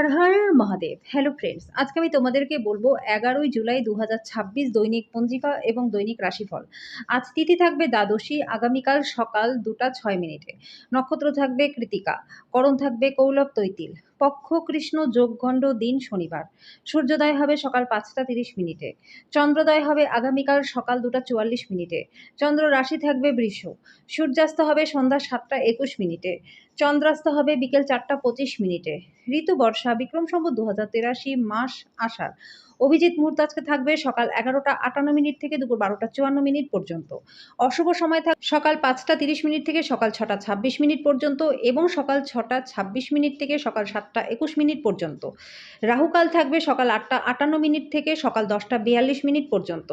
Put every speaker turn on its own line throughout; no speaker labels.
Har Har Mahadev. Hello friends, আজকে আমি তোমাদেরকে বলবো 11ই জুলাই 2026 দৈনিক পঞ্জিকা এবং দৈনিক রাশিফল। আজ তিথি থাকবে দ্বাদশী, আগামীকাল সকাল 2টা 6 মিনিটে। নক্ষত্র থাকবে কৃতিকা, করণ থাকবে কৌলব তৈতিল, পক্ষ কৃষ্ণ, যোগগণ্ড, দিন শনিবার। সূর্যোদয় হবে সকাল 5টা 30 মিনিটে। চন্দ্রোদয় হবে আগামীকাল সকাল 2টা 44 মিনিটে। চন্দ্র রাশি থাকবে বৃষ। সূর্যাস্ত হবে সন্ধ্যা 7টা 21 মিনিটে। চন্দ্রাস্ত হবে বিকেল 4টা 25 মিনিটে। ঋতু বর্ষা, বিক্রম সম্বত 2083, মাস আষাঢ়। অভিজিৎ মুহূর্ত আজকে থাকবে সকাল 11টা 58 মিনিট থেকে দুপুর 12টা 54 মিনিট পর্যন্ত। অশুভ সময় থাকবে সকাল 5টা 30 মিনিট থেকে সকাল 6টা 26 মিনিট পর্যন্ত এবং সকাল 6টা 26 মিনিট থেকে সকাল 7টা 21 মিনিট পর্যন্ত। রাহুকাল থাকবে সকাল 8টা 58 মিনিট থেকে সকাল 10টা 42 মিনিট পর্যন্ত।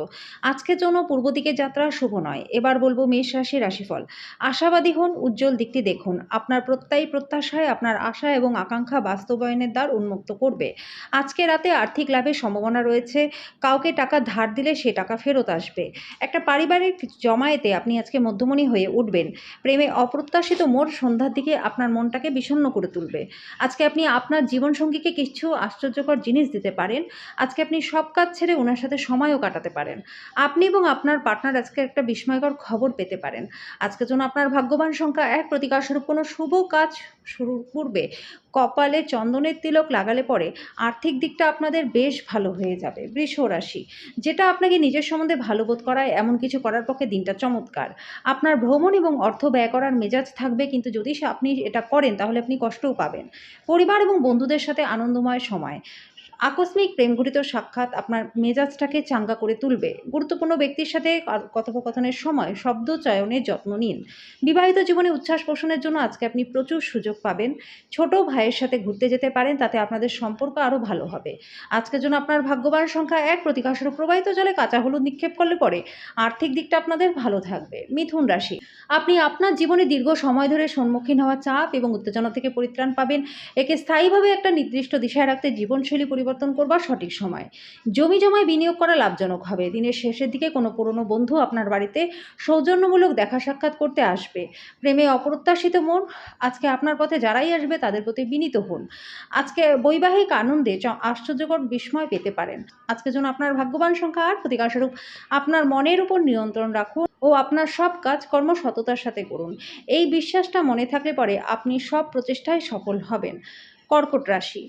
আজকের জন্য পূর্ব দিকে যাত্রা শুভ নয়। এবার বলবো মেষ রাশি রাশিফল। আশাবাদী হন, উজ্জ্বল দিকটি দেখুন। আপনার প্রত্যয়ী প্রত্যাশায় আপনার আশা এবং আকাঙ্ক্ষা বাস্তবায়নের দ্বার উন্মুক্ত করবে। আজকে রাতে আর্থিক লাভের সম্ভাবনা রয়েছে। কাউকে টাকা ধার দিলে সে টাকা ফেরত আসবে। একটা পারিবারিক জমায়েতে আপনি আজকে মধ্যমণি হয়ে উঠবেন। প্রেমে অপ্রত্যাশিত মোড় সন্ধ্যার দিকে আপনার মনটাকে বিষণ্ণ করে তুলবে। আজকে আপনি আপনার জীবনসঙ্গীকে কিছু আশ্চর্যকর জিনিস দিতে পারেন। আজকে আপনি সব কাজ ছেড়ে ওনার সাথে সময়ও কাটাতে পারেন। আপনি এবং আপনার পার্টনার আজকে একটা বিস্ময়কর খবর পেতে পারেন। আজকের জন্য আপনার ভাগ্যবান সংখ্যা 1। প্রতিকারস্বরূপ কোনো শুভ কাজ শুরুর পূর্বে কপালে চন্দনের তিলক লাগালে পরে আর্থিক দিকটা আপনাদের বেশ ভালো হয়ে যাবে। বৃষ রাশি, যেটা আপনাকে নিজের সম্বন্ধে ভালো বোধ করায় এমন কিছু করার পক্ষে দিনটা চমৎকার। আপনার ভ্রমণ এবং অর্থ ব্যয় করার মেজাজ থাকবে, কিন্তু যদি আপনি এটা করেন তাহলে আপনি কষ্টও পাবেন। পরিবার এবং বন্ধুদের সাথে আনন্দময় সময়। আকস্মিক প্রেমঘটিত সাক্ষাৎ আপনার মেজাজটাকে চাঙ্গা করে তুলবে। গুরুত্বপূর্ণ ব্যক্তির সাথে কথোপকথনের সময় শব্দ চয়নের যত্ন নিন। বিবাহিত জীবনে উচ্ছ্বাস পোষণের জন্য আজকে আপনি প্রচুর সুযোগ পাবেন। ছোট ভাইয়ের সাথে ঘুরতে যেতে পারেন, তাতে আপনাদের সম্পর্ক আরও ভালো হবে। আজকের জন্য আপনার ভাগ্যবান সংখ্যা 1। প্রতিকারস্বরূপ প্রবাহিত জলে কাঁচা হলুদ নিক্ষেপ করলে পরে আর্থিক দিকটা আপনাদের ভালো থাকবে। মিথুন রাশি, আপনি আপনার জীবনে দীর্ঘ সময় ধরে সম্মুখীন হওয়া চাপ এবং উত্তেজনা থেকে পরিত্রাণ পাবেন। একে স্থায়ীভাবে একটা নির্দিষ্ট দিশায় রাখতে জীবনশৈলী পরিবর্তন করবার সঠিক সময়। জমি জমায় বিনিয়োগ করা লাভজনক হবে। দিনের শেষের দিকে কোনো পুরনো বন্ধু আপনার বাড়িতে সৌজন্যমূলক দেখা সাক্ষাৎ করতে আসবে। প্রেমে অপ্রত্যাশিত মোড়। আজকে আপনার পথে যারাই আসবে তাদের প্রতি বিনীত হন। আজকে বৈবাহিক আনন্দে আশ্চর্যকর বিস্ময় পেতে পারেন। আজকের জন্য আপনার ভাগ্যবান সংখ্যা 8। প্রতিকারস্বরূপ আপনার মনের উপর নিয়ন্ত্রণ রাখুন ও আপনার সব কাজ কর্ম সততার সাথে করুন। এই বিশ্বাসটা মনে থাকলে পরে আপনি সব প্রচেষ্টায় সফল হবেন। কর্কট রাশি,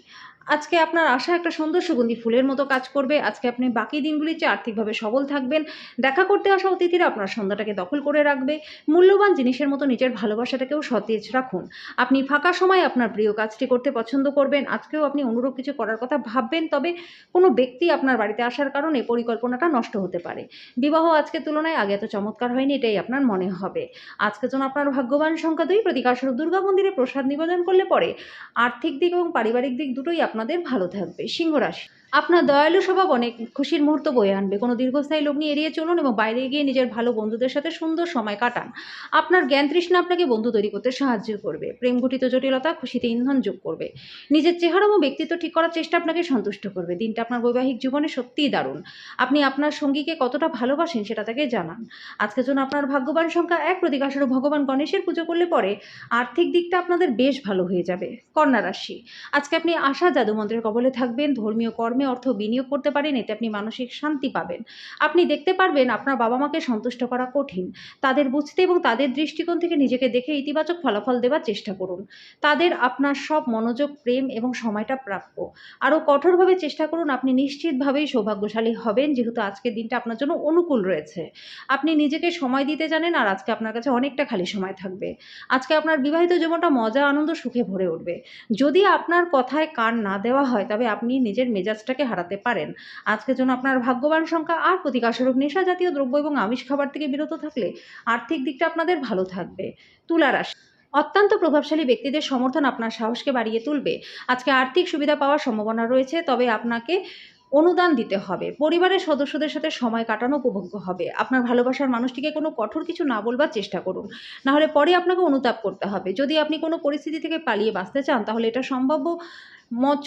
আজকে আপনার আশা একটা সুন্দর সুগন্ধি ফুলের মতো কাজ করবে। আজকে আপনি বাকি দিনগুলিতে আর্থিকভাবে সবল থাকবেন। দেখা করতে আসা অতিথিরা আপনার সন্ধ্যাটাকে দখল করে রাখবে। মূল্যবান জিনিসের মতো নিজের ভালোবাসাটাকেও সতেজ রাখুন। আপনি ফাঁকা সময় আপনার প্রিয় কাজটি করতে পছন্দ করবেন। আজকেও আপনি অনুরূপ কিছু করার কথা ভাববেন, তবে কোনো ব্যক্তি আপনার বাড়িতে আসার কারণে পরিকল্পনাটা নষ্ট হতে পারে। বিবাহ আজকের তুলনায় আগে এত চমৎকার হয়নি, এটাই আপনার মনে হবে। আজকের জন্য আপনার ভাগ্যবান সংখ্যা 2। প্রতিকারস্বরূপ দুর্গা মন্দিরে প্রসাদ নিবেদন করলে পরে আর্থিক দিক এবং পারিবারিক দিক দুটোই আপনাদের ভালো থাকবে। সিংহ রাশি, আপনার দয়ালু স্বভাব অনেক খুশির মুহূর্ত বয়ে আনবে। কোনো দীর্ঘস্থায়ী লোক নিয়ে এড়িয়ে চলুন এবং বাইরে গিয়ে নিজের ভালো বন্ধুদের সাথে সুন্দর সময় কাটান। আপনার জ্ঞান তৃষ্ণা আপনাকে বন্ধু তৈরি করতে সাহায্য করবে। প্রেমঘটিত জটিলতা খুশিতে ইন্ধন যোগ করবে। নিজের চেহারা ও ব্যক্তিত্ব ঠিক করার চেষ্টা আপনাকে সন্তুষ্ট করবে। দিনটা আপনার বৈবাহিক জীবনে সত্যিই দারুণ। আপনি আপনার সঙ্গীকে কতটা ভালোবাসেন সেটা তাকে জানান। আজকের জন্য আপনার ভাগ্যবান সংখ্যা 1। প্রতিকারস্বরূপ ভগবান গণেশের পুজো করলে পরে আর্থিক দিকটা আপনাদের বেশ ভালো হয়ে যাবে। কন্যা রাশি, আজকে আপনি আশা জাদুমন্ত্রের কবলে থাকবেন। ধর্মীয় কর্মে অর্থ বিনিয়োগ করতে পারেন, এতে আপনি মানসিক শান্তি পাবেন। আপনি দেখতে পারবেন আপনার বাবা মাকে সন্তুষ্ট করা কঠিন। তাদের বুঝতে এবং তাদের দৃষ্টিকোণ থেকে নিজেকে দেখে ইতিবাচক ফলাফল দেওয়ার চেষ্টা করুন। তাদের আপনার সব মনোযোগ, প্রেম এবং সময়টা প্রাপ্য। আরও কঠোরভাবে চেষ্টা করুন। আপনি নিশ্চিতভাবেই সৌভাগ্যশালী হবেন, যেহেতু আজকের দিনটা আপনার জন্য অনুকূল রয়েছে। আপনি নিজেকে সময় দিতে জানেন, আর আজকে আপনার কাছে অনেকটা খালি সময় থাকবে। আজকে আপনার বিবাহিত জীবনটা মজা, আনন্দ, সুখে ভরে উঠবে। যদি আপনার কথায় কান না দেওয়া হয় তবে আপনি নিজের মেজাজটাকে হারাতে পারেন। আজকের জন্য আপনার ভাগ্যবান সংখ্যা 8। প্রতিকারস্বরূপ নেশা জাতীয় দ্রব্য এবং আমিষ খাবার থেকে বিরত থাকলে আর্থিক দিকটা আপনাদের ভালো থাকবে। তুলা রাশি, অত্যন্ত প্রভাবশালী ব্যক্তিদের সমর্থন আপনার সাহসকে বাড়িয়ে তুলবে। আজকে আর্থিক সুবিধা পাওয়ার সম্ভাবনা রয়েছে, তবে আপনাকে অনুদান দিতে হবে। পরিবারের সদস্যদের সাথে সময় কাটানো উপভোগ্য হবে। আপনার ভালোবাসার মানুষটিকে কোনো কঠোর কিছু না বলবার চেষ্টা করুন, নাহলে পরে আপনাকে অনুতাপ করতে হবে। যদি আপনি কোনো পরিস্থিতি থেকে পালিয়ে বাঁচতে চান তাহলে এটা সম্ভাব্য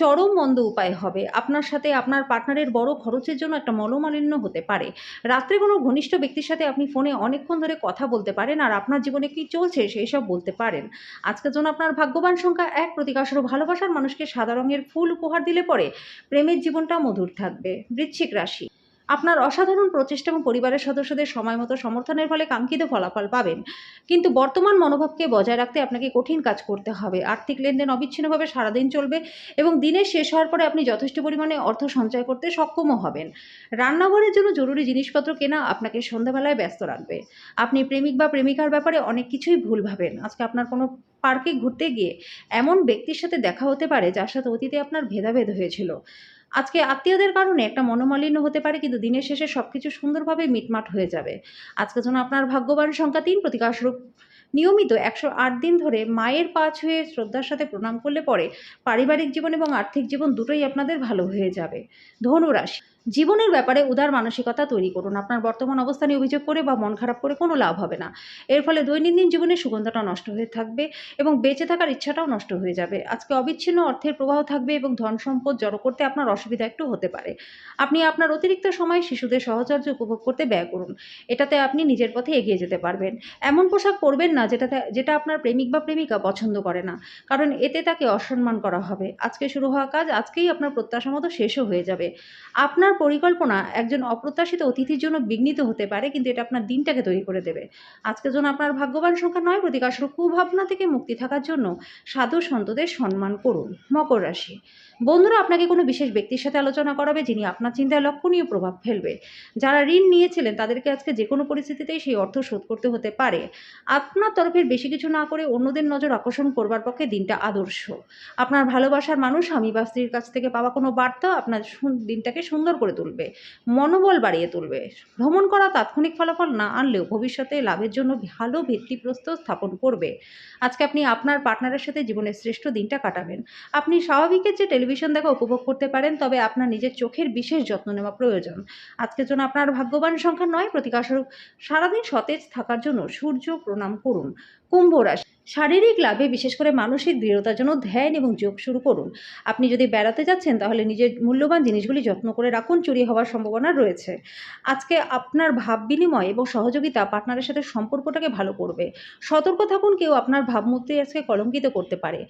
চরম মন্দ উপায় হবে। আপনার সাথে আপনার পার্টনারের বড় খরচের জন্য একটা মনোমালিন্য হতে পারে। রাত্রে কোনো ঘনিষ্ঠ ব্যক্তির সাথে আপনি ফোনে অনেকক্ষণ ধরে কথা বলতে পারেন আর আপনার জীবনে কি চলছে সেইসব বলতে পারেন। আজকের জন্য আপনার ভাগ্যবান সংখ্যা ১, প্রতিকারস্বরূপ ভালোবাসার মানুষকে সাদা রঙের ফুল উপহার দিলে পরে প্রেমের জীবনটা মধুর থাকবে। বৃশ্চিক রাশি। আপনার অসাধারণ প্রচেষ্টা এবং পরিবারের সদস্যদের সময়মতো সমর্থনের ফলে কাঙ্ক্ষিত ফলাফল পাবেন। কিন্তু বর্তমান মনোভাবকে বজায় রাখতে আপনাকে কঠিন কাজ করতে হবে। আর্থিক লেনদেন অবিচ্ছিন্নভাবে সারাদিন চলবে এবং দিনের শেষ হওয়ার পরে আপনি যথেষ্ট পরিমাণে অর্থ সঞ্চয় করতে সক্ষমও হবেন। রান্নাঘরের জন্য জরুরি জিনিসপত্র কেনা আপনাকে সন্ধ্যাবেলায় ব্যস্ত রাখবে। আপনি প্রেমিক বা প্রেমিকার ব্যাপারে অনেক কিছুই ভুল ভাবেন। আজকে আপনার কোনো পার্কে ঘুরতে গিয়ে এমন ব্যক্তির সাথে দেখা হতে পারে যার সাথে অতীতে আপনার ভেদাভেদ হয়েছিল। আজকে আত্মীয়দের কারণে একটা মনোমালিন্য হতে পারে, কিন্তু দিনের শেষে সবকিছু সুন্দরভাবে মিটমাট হয়ে যাবে। আজকের জন্য আপনার ভাগ্যবান সংখ্যা ৩, প্রতিকারস্বরূপ নিয়মিত ১০৮ দিন ধরে মায়ের পা ছুঁয়ে শ্রদ্ধার সাথে প্রণাম করলে পরে পারিবারিক জীবন এবং আর্থিক জীবন দুটোই আপনাদের ভালো হয়ে যাবে। ধনু রাশি। জীবনের ব্যাপারে উদার মানসিকতা তৈরি করুন। আপনার বর্তমান অবস্থা নিয়ে অভিযোগ করে বা মন খারাপ করে কোনো লাভ হবে না। এর ফলে দৈনন্দিন জীবনের সুগন্ধটা নষ্ট হয়ে থাকবে এবং বেঁচে থাকার ইচ্ছাটাও নষ্ট হয়ে যাবে। আজকে অবিচ্ছিন্ন অর্থের প্রবাহ থাকবে এবং ধন সম্পদ জড়ো করতে আপনার অসুবিধা একটু হতে পারে। আপনি আপনার অতিরিক্ত সময় শিশুদের সাহচর্য উপভোগ করতে ব্যয় করুন। এটাতে আপনি নিজের পথে এগিয়ে যেতে পারবেন। এমন পোশাক পরবেন না যেটা আপনার প্রেমিক বা প্রেমিকা পছন্দ করে না, কারণ এতে তাকে অসম্মান করা হবে। আজকে শুরু হওয়া কাজ আজকেই আপনার প্রত্যাশা মতো শেষও হয়ে যাবে। আপনার পরিকল্পনা একজন অপ্রত্যাশিত অতিথির জন্য বিঘ্নিত হতে পারে, কিন্তু এটা আপনার দিনটাকে তৈরি করে দেবে। আজকের জন্য আপনার ভাগ্যবান সংখ্যা ৯, প্রতিকারস্বরূপ কুভাবনা থেকে মুক্তি থাকার জন্য সাধু সন্তদের সম্মান করুন। মকর রাশি। বন্ধুরা আপনাকে কোনো বিশেষ ব্যক্তির সাথে আলোচনা করাবে যিনি আপনার চিন্তায় লক্ষণীয় প্রভাব ফেলবে। যারা ঋণ নিয়েছিলেন তাদেরকে আজকে যে কোনো পরিস্থিতিতেই সেই অর্থ শোধ করতে হতে পারে। আপনার তরফের বেশি কিছু না করে অন্যদের নজর আকর্ষণ করবার পক্ষে দিনটা আদর্শ। আপনার ভালোবাসার মানুষ স্বামী বা স্ত্রীর কাছ থেকে পাওয়া কোনো বার্তা আপনার দিনটাকে সুন্দর করে তুলবে, মনোবল বাড়িয়ে তুলবে। ভ্রমণ করা তাৎক্ষণিক ফলাফল না আনলেও ভবিষ্যতে লাভের জন্য ভালো ভিত্তিপ্রস্তর স্থাপন করবে। আজকে আপনি আপনার পার্টনারের সাথে জীবনের শ্রেষ্ঠ দিনটা কাটাবেন। আপনি স্বাভাবিকের যে টেলিভিশন দেখা উপভোগ করতে পারেন, তবে আপনার নিজের চোখের বিশেষ যত্ন নেওয়া প্রয়োজন। আজকের জন্য আপনার ভাগ্যবান সংখ্যা ৯, প্রতিকারস্বরূপ সারাদিন সতেজ থাকার জন্য সূর্য প্রণাম করুন। কুম্ভ রাশি। শারীরিক লাভে বিশেষ করে মানসিক দৃঢ়তার জন্য ধ্যান এবং যোগ শুরু করুন। আপনি যদি বেড়াতে যাচ্ছেন তাহলে নিজের মূল্যবান জিনিসগুলি যত্ন করে রাখুন, চুরি হওয়ার সম্ভাবনা রয়েছে। আজকে আপনার ভাব বিনিময় এবং সহযোগিতা পার্টনারের সাথে সম্পর্কটাকে ভালো করবে। সতর্ক থাকুন, কেউ আপনার ভাবমূর্তি আজকে কলঙ্কিত করতে পারে।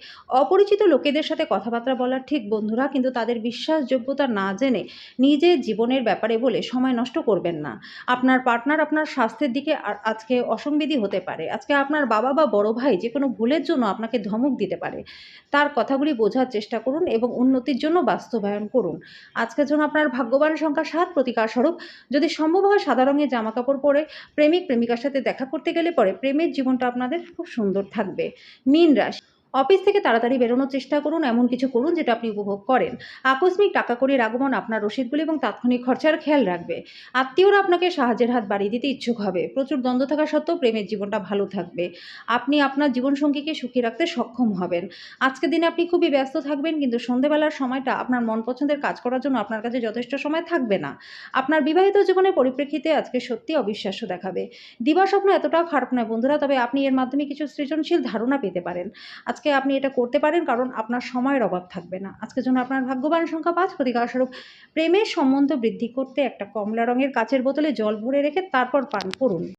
অপরিচিত লোকেদের সাথে কথাবার্তা বলা ঠিক বন্ধুরা, কিন্তু তাদের বিশ্বাসযোগ্যতা না জেনে নিজের জীবনের ব্যাপারে বলে সময় নষ্ট করবেন না। আপনার পার্টনার আপনার স্বাস্থ্যের দিকে আজকে অসংবেদী হতে পারে। আজকে আপনার বাবা বা বড় ভাই যে কোনো ভুলের জন্য আপনাকে ধমক দিতে পারে। তার কথাগুলি বোঝার চেষ্টা করুন এবং উন্নতির জন্য বাস্তবায়ন করুন। আজকের জন্য আপনার ভাগ্যবান সংখ্যা ৭, প্রতিকারস্বরূপ যদি সম্ভব হয় সাদা রঙের জামাকাপড় পরে প্রেমিক প্রেমিকার সাথে দেখা করতে গেলে পরে প্রেমের জীবনটা আপনাদের খুব সুন্দর থাকবে। মীন রাশি। অফিস থেকে তাড়াতাড়ি বেরোনোর চেষ্টা করুন, এমন কিছু করুন যেটা আপনি উপভোগ করেন। আকস্মিক টাকা কড়ির আগমন আপনার রসিদগুলি এবং তাৎক্ষণিক খরচার খেয়াল রাখবে। আত্মীয়রা আপনাকে সাহায্যের হাত বাড়িয়ে দিতে ইচ্ছুক হবে। প্রচুর দ্বন্দ্ব থাকা সত্ত্বেও প্রেমের জীবনটা ভালো থাকবে। আপনি আপনার জীবনসঙ্গীকে সুখী রাখতে সক্ষম হবেন। আজকের দিনে আপনি খুবই ব্যস্ত থাকবেন, কিন্তু সন্ধেবেলার সময়টা আপনার মন পছন্দের কাজ করার জন্য আপনার কাছে যথেষ্ট সময় থাকবে না। আপনার বিবাহিত জীবনের পরিপ্রেক্ষিতে আজকে সত্যি অবিশ্বাস্য দেখাবে। দিবাস্বপ্ন এতটাও খারাপ নয় বন্ধুরা, তবে আপনি এর মাধ্যমে কিছু সৃজনশীল ধারণা পেতে পারেন। আজকে আপনি এটা করতে পারেন কারণ আপনার সময়ের অভাব থাকবে না। আজকের জন্য আপনার ভাগ্যবান সংখ্যা ৫, প্রতিকারস্বরূপ প্রেমের সম্বন্ধ বৃদ্ধি করতে একটা কমলা রঙের কাচের বোতলে জল ভরে রেখে তারপর পান করুন।